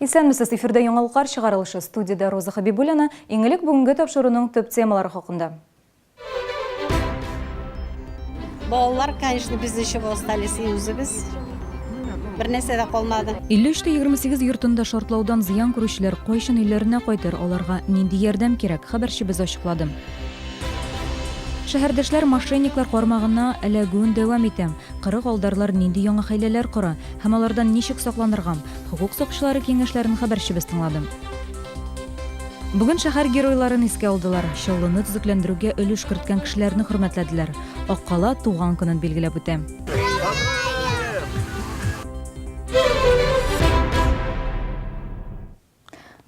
Исәнмесез, эфирдә яңалыклар чыгарылышы, студияда Роза Хабибуллина, иңелек бүгенге тапшыруның төп темалары хакында. Балалар, конечно, без ничего остались и үзебез. Бер нәрсә дә калмады. 53-28 йортында шартлаудан зыян күрүчеләр кайчан өйләренә кайтыр, аларга нинди ярдәм кирәк, хәбәрчебез ачыклады. Шәһәрдәшләр мошенниклар кармагына эләгүен дәвам итә. Кырык алдарлар нинди яңа хәйләләр кора һәм алардан ничек сакланырга? Хукук сакчылары киңәшләрен хәбәрчебез тыңлады. Бүген шәһәр геройларын искә алдылар. Чаллыны төзекләндерүгә өлеш керткән кешеләрне хөрмәтләделәр. Аккала туган көнен билгеләп үтә.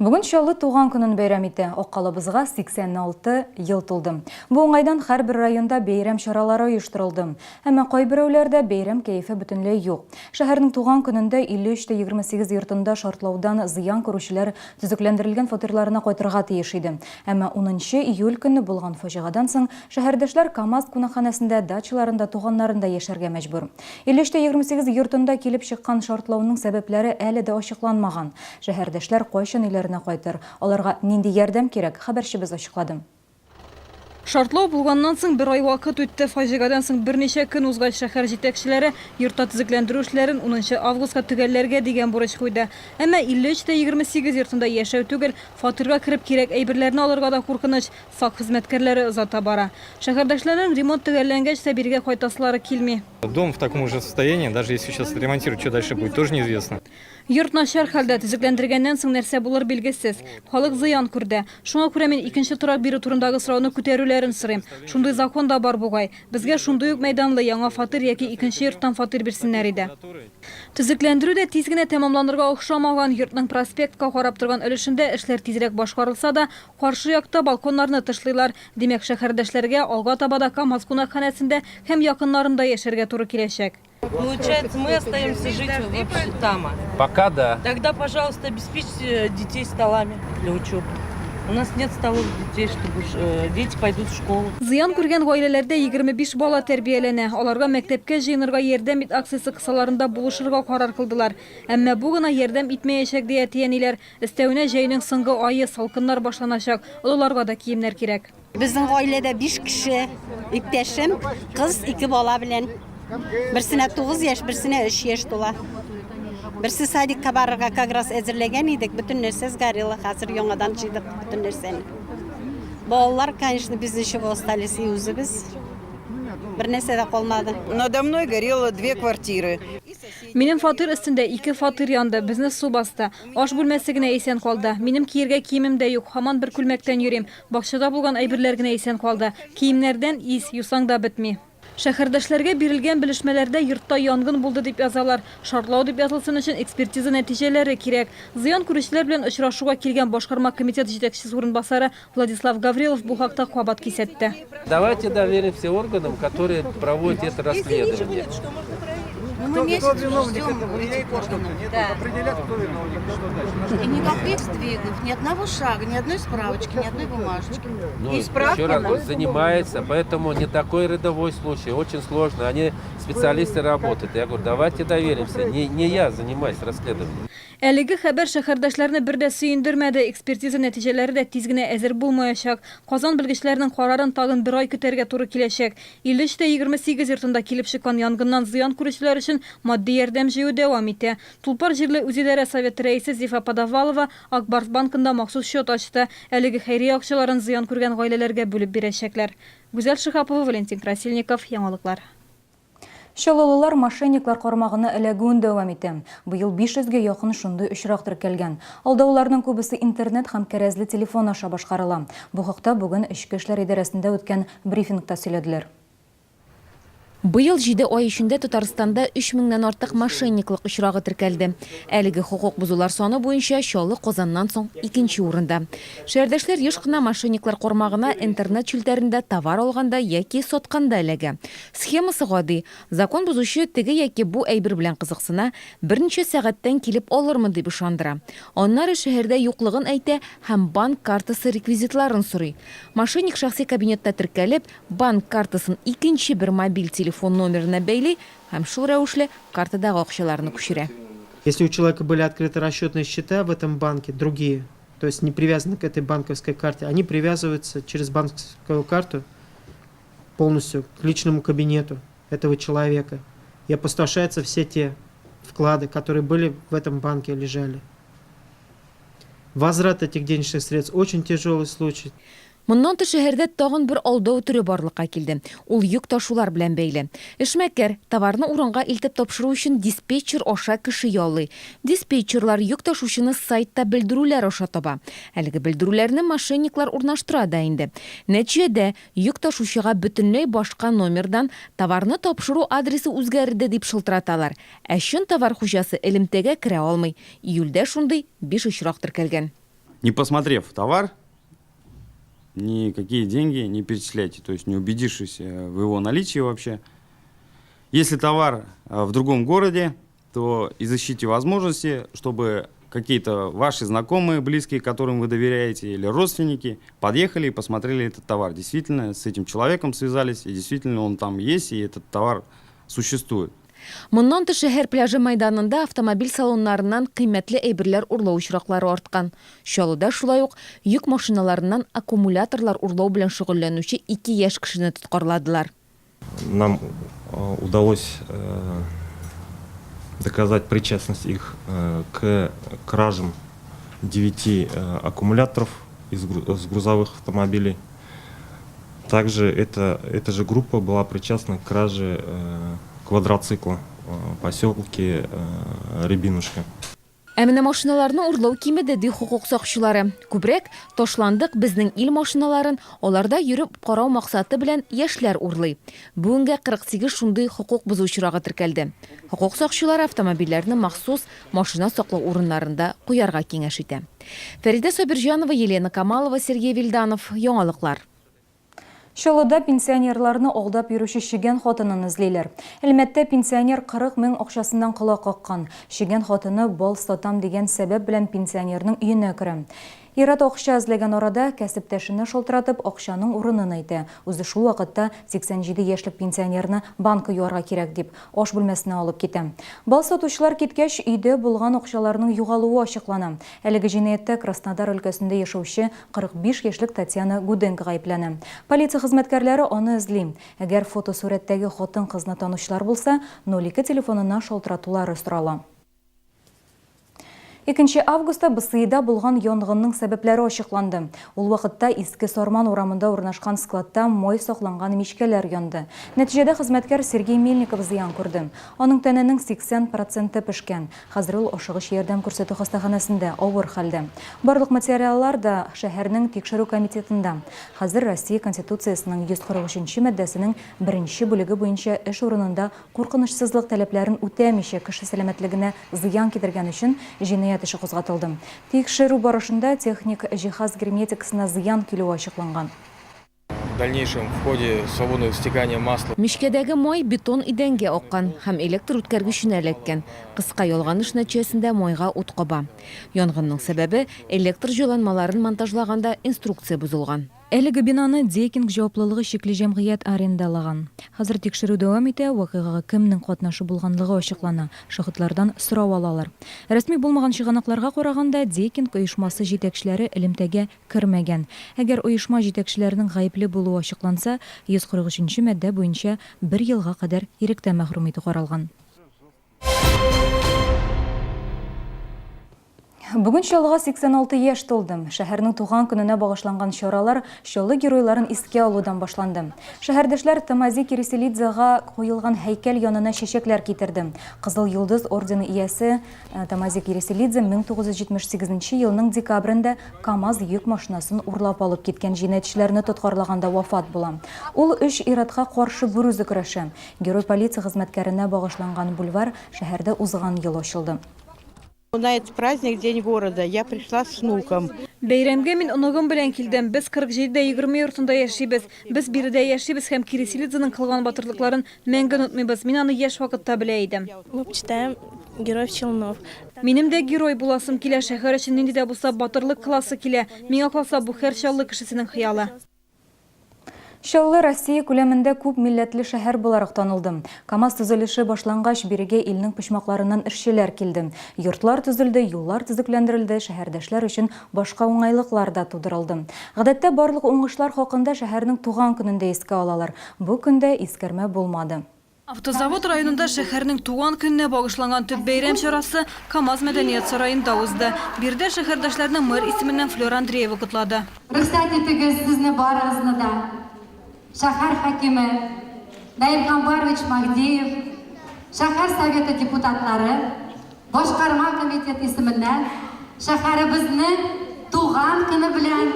Бүген Чаллы туган көнен бәйрәм итә. Аккалыбызга 86 ел тулды. Бу уңайдан һәрбер районда бәйрәм чаралары оештырылды. Әмма кайберәүләрдә бәйрәм кәефе бөтенләй юк. Шәһәрнең туган көнендә 53-28 йортында шартлаудан зыян күрүчеләр төзекләндерелгән фатирларына кайтырга тиеш иде. Әмма 10 июль көнне булган фаҗигадан соң шәһәрдәшләр КАМАЗ кунакханәсендә, дачаларында, туганнарында яшәргә мәҗбүр. 53-28 йортында килеп чыккан шартлауның сәбәпләре әле дә ачыкланмаган. Шәһәрдәшләр кайчан кайтыр. Аларга нинди ярдәм кирәк, хәбәрчебез ачыклады. Шартлау булганнан соң бер ай вакыт үтте. Фаҗигадан соң берничә көн узгач шәһәр җитәкчеләре йортта төзекләндерү эшләрен 10 августка төгәлләргә дигән бурыч куйды. Әмма 53-28 йортында яшәү түгел, фатирга кирип кирәк әйберләрне алырга да куркыныч. САК хезмәткәрләре озата бара. Шәһәрдәшләрнең ремонт төгәлләнгәч тә биргә кайтасылары килми. Дом в таком же состоянии, даже если сейчас ремонтировать, что дальше будет, тоже неизвестно. Йорт начар хәлдә, төзекләндергәннән соң нәрсә булыр билгесез. Халык зыян күрде. Шуңа күрә мин икенче торак бирү турындагы сорауны күтәрүләрен сорыйм. Шундый закон да бар бугай. Безгә шундый ук мәйданлы яңа фатир яки икенче йорттан фатир бирсеннәр иде. Төзекләндерү дә тиз генә тәмамланырга охшамаган. Йортның проспектка карап торган өлешендә эшләр тизрәк башкарылса да, каршы якта балконнарны тышлыйлар. Димәк, шәһәрдәшләргә алга табада КАМАЗ кунакханәсендә һәм якыннарында яшәргә туры киләчәк. Получается, мы остаемся жить вообще там. Пока да. Тогда, пожалуйста, обеспечьте детей столами для учебы. У нас нет столов детей, чтобы дети пойдут в школу. Зыян күргән гаиләләрдә 25 бала тәрбияләнә. Аларга мәктәпкә җыенырга ярдәм ит акциясе кысаларында булышырга карар кылдылар. Әмма бу гына ярдәм итмәячәк дия тияниләр. Өстәвенә җәйнең соңгы айы салкыннар башланачак. Олыларга да киемнәр кирәк. Безнең гаиләдә 5 кеше, иптәшем, кыз 2 бала белән. Берсенә 9 яшь, берсенә 3 яшь тула. Берсе садикка барырга как раз әзерләгән идек, бөтен нәрсә сгорело, хәзер яңадан җыйдык бөтен нәрсәне. Балалар, конечно, без ничего остались и үзебез. Бер нәрсә дә калмады. Надо мной горело 2 квартиры. Минем фатир өстендә 2 фатир янды, безне су басты. Аш бүлмәсе генә исән калды. Минем киергә киемем дә юк, һаман бер күлмәктән йөрим. Бакчада булган әйберләр генә исән калды. Киемнәрдән ис, юсаң да бетми. Шәһәрдәшләргә бирелгән белешмәләрдә йортта янгын булды дип язалар. Шартлау дип язылсын өчен экспертиза нәтиҗәләре кирәк. Зыян күрүчеләр белән очрашуга килгән башкарма комитет җитәкчесе урынбасары Владислав Гаврилов бу хакта кабат кисәтте. Давайте доверимся органам, которые проводят это расследование. Мы месяц ждем этих органов. Определять, кто виновник. И никаких сдвигов, ни одного шага, ни одной справочки, ни одной бумажечки. Ну, еще раз занимается, поэтому не такой рядовой случай, очень сложно. Они специалисты работают. Я говорю, давайте доверимся. Не я занимаюсь расследованием. Әлеге хәбәр шәһәрдәшләрне бер дә сөендермәде. Экспертиза нәтиҗәләре дә тиз генә әзер булмаячак. Казан белгечләренең карарын тагын бер ай көтәргә туры киләчәк. 53-28 йортында килеп чыккан янгыннан зыян күрүчеләр өчен матди ярдәм җыю дәвам итә. Тулпар җирле үзидарә советы рәисе Зифа Подовалова Акбарс банкында махсус счет ачты. Әлеге хәйрия акчаларын зыян күргән гаиләләргә бүлеп бирәчәкләр. Гүзәл Шихапова, Валентин Красильников, яңалыклар. Чаллылылар мошенниклар кармагына эләгүен дәвам итә. Быел 500-гә якын шундый очрак теркәлгән. Алдауларның күбесе интернет һәм кәрәзле телефон аша башкарыла. Бу хакта бүген Эчке эшләр идарәсендә үткән брифингта сөйләделәр. Быел 7 ай эчендә Татарстанда 3000-нан артык мошенниклык очрагы теркәлде. Әлеге хукук бузулар саны буенча Чаллы Казаннан соң 2нче урында. Шәһәрдәшләр еш кына мошенниклар кармагына интернет челтәрендә товар алганда яки сотканда эләгә. Схемасы гади. Закон бузучы теге яки бу әйбер белән кызыксына, берничә сәгатьтән килеп алырмы дип ышандыра. Аннары шәһәрдә юклыгын әйтә һәм банк картасы реквизитларын сорый. Мошенник шәхси кабинетта теркәлеп, банк картасын икенче бер мобиль телефон номерына бәйли һәм шул рәвешле картадагы акчаларны күчерә. Если у человека были открыты расчетные счета в этом банке, другие, то есть не привязаны к этой банковской карте, они привязываются через банковскую карту полностью к личному кабинету этого человека. И опустошаются все те вклады, которые были в этом банке, лежали. Возврат этих денежных средств очень тяжелый случай. Моннан тыш шәһәрдә тагын бер алдау түрі барлыкка килде. Ул йөк ташулар белән бәйле. Эшмәкәр товарны урынга илтеп тапшыру өчен диспетчер аша кеше яллый. Диспетчерлар йөк ташучыны сайтта белдерүләр аша таба. Әлеге белдерүләрне мошенниклар урнаштыра да инде. Нәтиҗәдә йөк ташучыга бөтенләй башка номердан товарны тапшыру адресы үзгәрде дип шылтыраталар. Ә чын товар хуҗасы элемтәгә керә алмый. Июльдә шундый 5 очрак теркәлгән. Не посмотрев товар, никакие деньги не перечисляйте, то есть не убедившись в его наличии вообще. Если товар в другом городе, то изыщите возможности, чтобы какие-то ваши знакомые, близкие, которым вы доверяете, или родственники подъехали и посмотрели этот товар. Действительно, с этим человеком связались, и действительно он там есть, и этот товар существует. Моннан тыш шәһәр пляжы майданында автомобиль салоннарыннан кыйммәтле әйберләр урлау очраклары арткан. Чаллыда шулай ук йөк машиналарыннан аккумуляторлар урлау белән шөгыльләнүче 2 яшь кешене тоткарладылар. Нам удалось доказать причастность их к кражам 9 аккумуляторов из грузовых автомобилей. Также эта же группа была причастна к краже квадроцикла в поселке Рябинушка. Әмінә машиналарны урлау кимеде ди хукук сакчылары. Күбрәк ташландык безнең ил машиналарын, аларда йөреп карау максаты белән яшьләр урлый. Бүгенгә 48 шундый хукук бозу очрагы теркәлде. Хукук сакчылары автомобильләрне махсус машина саклау урыннарында куярга киңәш итә. Фәридә Сабирҗанова, Елена Камалова, Сергей Вильданов. Яңалыклар. Чаллыда пенсионерларны алдап йөрүче шигән хатынын эзлиләр. Әлмәттә пенсионер 40 мең акчасыннан кыла каккан. Шигән хатыны бал сатам дигән сәбәп белән пенсионерның өенә керә. Ират акча эзләгән арада кәсептәшене шалтыратып акчаның урынын әйтә. Үзе шул вакытта 87 яшьлек пенсионерны банкы юарга кирәк дип аш бүлмәсенә алып китә. Бал сатучылар киткәч, өйдә булган акчаларның югалуы ачыклана. Әлеге җинаятьтә Краснодар өлкәсендә яшәүче 45 яшьлек Татьяна Гуденко гаепләнә. Полиция хезмәткәрләре аны эзли. Әгәр фотосурәттәге хатын-кызны танучылар булса, 02 телефонына шалтыратулары сорала. 2 августа Бысыйда булган янгынның сәбәпләре ачыкланды. Ул вакытта Иске Сорман урамында урнашкан складта май сакланган мичкәләр янды. Нәтиҗәдә хезмәткәр Сергей Мельников зыян күрде. Аның тәненең 80% пешкән. Хәзер ул ашыгыч ярдәм күрсәтү хастаханәсендә авыр хәлдә. Барлык материаллар да шәһәрнең тикшерү комитетында. Хәзер Россия Конституциясенең 143 маддәсенең 1 бүлеге буенча эш урынында куркынычсызлык таләпләрен үтәмичә кеше сәламәтлегенә зыян китергән өчен җинаять эше кузгатылды. Тикшерү барышында техник җиһаз герметикасына зыян килүе ачыкланган. В дальнейшем в ходе свободного стекания масла Мичкәдәге май бетон идәнгә аккан һәм электр үткәргеченә эләккән. Кыска ялганыш нәтиҗәсендә майга ут каба. Янгынның сәбәбе электр җайланмаларын монтажлаганда инструкция бузылган. Әлеге бинаны Дейкинг җаваплылыгы шикле җәмгыять арендалаган. Хәзер тикшерү дәвам итә, вакыйгага кемнең катнашы булганлыгы ачыклана. Шахытлардан сорау алалар. Рәсми булмаган чыганакларга караганда, Дейкинг оешмасы җитәкчеләре элемтәгә кермәгән. Әгәр оешма җитәкчеләренең гаепле булуы ачыкланса, 143 мадда буенча 1 елга кадәр иректә мәхрүм итү каралган. Бүген Чаллыга 86 яшь тулды. Шәһәрнең туган көненә багышланган чаралар Чаллы геройларын искә алудан башланды. Шәһәрдәшләр Тамази Кирселидзега куелган һәйкәл янына чәчәкләр китерде. Кызыл йолдыз ордены иясе Тамази Кирселидзе 1978 елның декабрендә КАМАЗ йөк машинасын урлап алып киткән җинаятьчеләрне тоткарлаганда вафат була. Ул 3 иратка каршы бүрүзе көрәшә. Герой полиция хезмәткәренә багышланган бульвар шәһәрдә узган ел ачылды. На этот праздник, День города, я пришла с внуком. Бәйрәмгә мин оныгым белән килдем. Без 47-дә 20 йортында яшибез. Без биредә яшибез һәм Кирселидзеның кылган батырлыкларын мәңге онытмыйбыз. Мин аны яшь вакытта белә идем. Читаем Героев Челнов. Минем дә герой буласым килә, шәһәр өчен нинди дә булса батырлык классы килә. Миңа калса бу һәр чаллы кешесенең хыялы. Шаулы Россия күләмендә күп милләтле шәһәр буларак танылды. КАМАЗ төзелеше башлангач бирегә илнең почмакларыннан эшчеләр килде. Йортлар төзелде, юллар төзекләндерелде, шәһәрдәшләр өчен башка уңайлыклар да тудырылды. Гадәттә барлык уңышлар хакында шәһәрнең туган көнендә искә алалар. Бу көндә искәрмә булмады. Автозавод районында шәһәрнең туган көненә багышланган төп бәйрәм чарасы КАМАЗ мәдәният сараенда узды. Бирдә шәһәрдәшләрне мэр исеменнән Флёр Андреева котлады. Рөхсәт итегез сезне барыгызны да. Шәһәр хакиме Наилхан Барович Магдиев, шәһәр советы депутатлары, башкарма комитет исеменнән шәһәребезне туган көне белән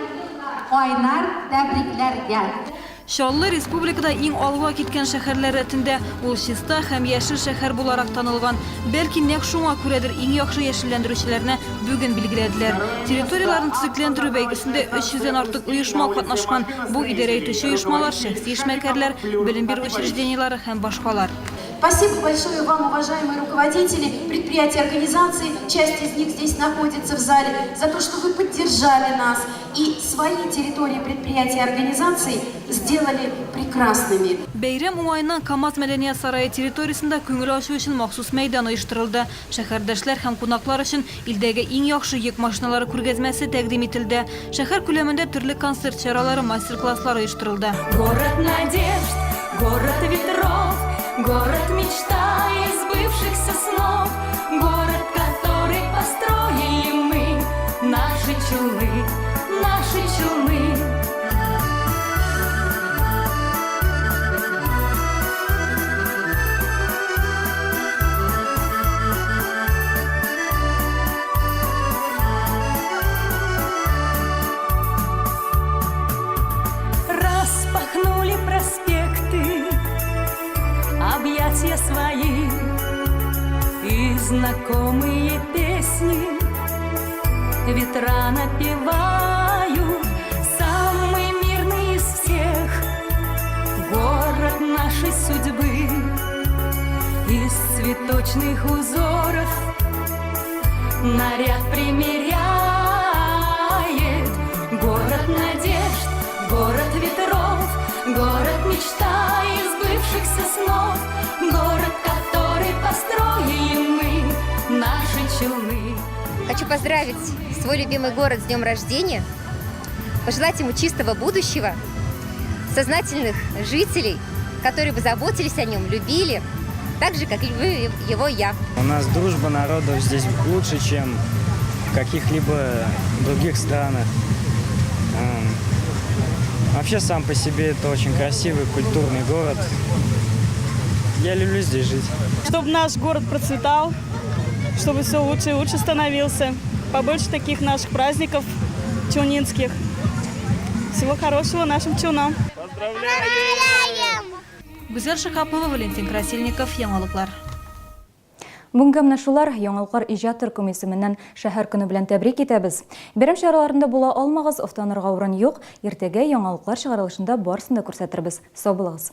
кайнар тәбрикләргә. Шаулы республикада иң алга киткән шәһәрләр рәтендә ул чиста һәм яшел шәһәр буларак танылган. Бәлки нәкъ шуңа күрәдер иң яхшы яшелләндерүчеләрне бүген билгеләделәр. Территорияларын төзекләндерү бәйгесендә 300-дән артык оешма катнашкан. Бу идарә итүче оешмалар, шәхси эшмәкәрләр, белем бирү учреждениелары һәм башкалар. Спасибо большое вам, уважаемые руководители предприятий, организаций, часть из них здесь находится в зале, за то, что вы поддержали нас и свои территории предприятий и организаций сделали прекрасными. Бәйрәм уңайыннан КАМАЗ мәдәният сарае территориясында күңел ачу өчен махсус мәйдан оештырылды. Шәһәрдәшләр һәм кунаклар өчен илдәге иң яхшы йөк машиналары күргәзмәсе тәкъдим ителде. Шәһәр күләмендә төрле концерт чаралары, мастер-класслар оештырылды. Город надежд, город ветров, город мечта из сбывшихся снов, город, который построили мы, наши челны, наши челны. Распахнули проспекты, объятия свои и знакомые песни ветра напевают, самый мирный из всех город нашей судьбы. Из цветочных узоров наряд примеряет город надежд, город ветров, город мечта из сбывшихся снов, город, который построили мы, наши челны. Хочу поздравить свой любимый город с днем рождения, пожелать ему чистого будущего, сознательных жителей, которые бы заботились о нем, любили, так же, как люблю его я. У нас дружба народов здесь лучше, чем в каких-либо других странах. Вообще сам по себе это очень красивый, культурный город. Я люблю здесь жить. Чтобы наш город процветал, чтобы все лучше и лучше становился. Побольше таких наших праздников челнинских. Всего хорошего нашим челнам. Поздравляем! Гүзәл Шахапова, Валентин Красильников, Яңалыклар. Бүгенге менә шулар Яңалыклар иҗат төркеме исеменнән шәһәр көне белән тәбрик итәбез. Бәйрәм чараларында була алмагыз, уфтанырга урын юк. Иртәгә Яңалыклар чыгарылышында барысын да күрсәтербез. Сау булыгыз.